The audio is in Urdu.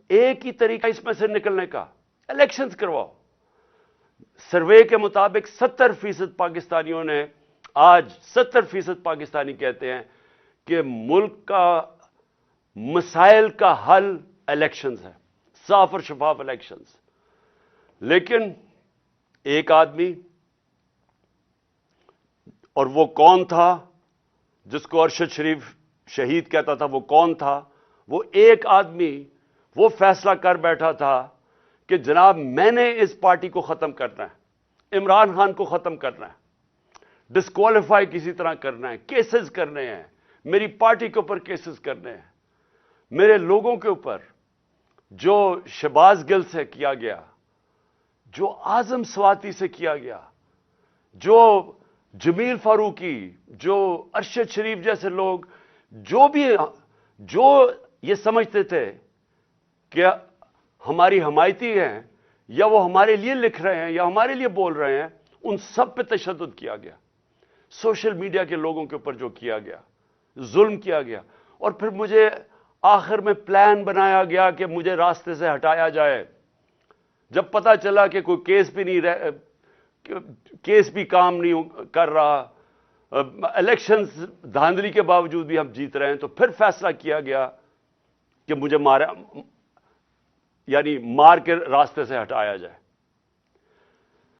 ایک ہی طریقہ اس میں سے نکلنے کا، الیکشنز کرواؤ۔ سروے کے مطابق 70% پاکستانیوں نے آج 70% پاکستانی کہتے ہیں کہ ملک کا مسائل کا حل الیکشنز ہے، صاف اور شفاف الیکشنز۔ لیکن ایک آدمی، اور وہ کون تھا جس کو ارشد شریف شہید کہتا تھا، وہ کون تھا؟ وہ ایک آدمی وہ فیصلہ کر بیٹھا تھا کہ جناب میں نے اس پارٹی کو ختم کرنا ہے، عمران خان کو ختم کرنا ہے، ڈسکوالیفائی کسی طرح کرنا ہے، کیسز کرنے ہیں، میری پارٹی کے اوپر کیسز کرنے ہیں، میرے لوگوں کے اوپر، جو شہباز گل سے کیا گیا، جو اعظم سواتی سے کیا گیا، جو جمیل فاروقی، جو ارشد شریف جیسے لوگ، جو یہ سمجھتے تھے کہ ہماری حمایتی ہیں یا وہ ہمارے لیے لکھ رہے ہیں یا ہمارے لیے بول رہے ہیں، ان سب پہ تشدد کیا گیا۔ سوشل میڈیا کے لوگوں کے اوپر جو کیا گیا، ظلم کیا گیا، اور پھر مجھے آخر میں پلان بنایا گیا کہ مجھے راستے سے ہٹایا جائے۔ جب پتا چلا کہ کوئی کیس بھی کام نہیں کر رہا، الیکشنز دھاندلی کے باوجود بھی ہم جیت رہے ہیں، تو پھر فیصلہ کیا گیا کہ مجھے مار کے راستے سے ہٹایا جائے۔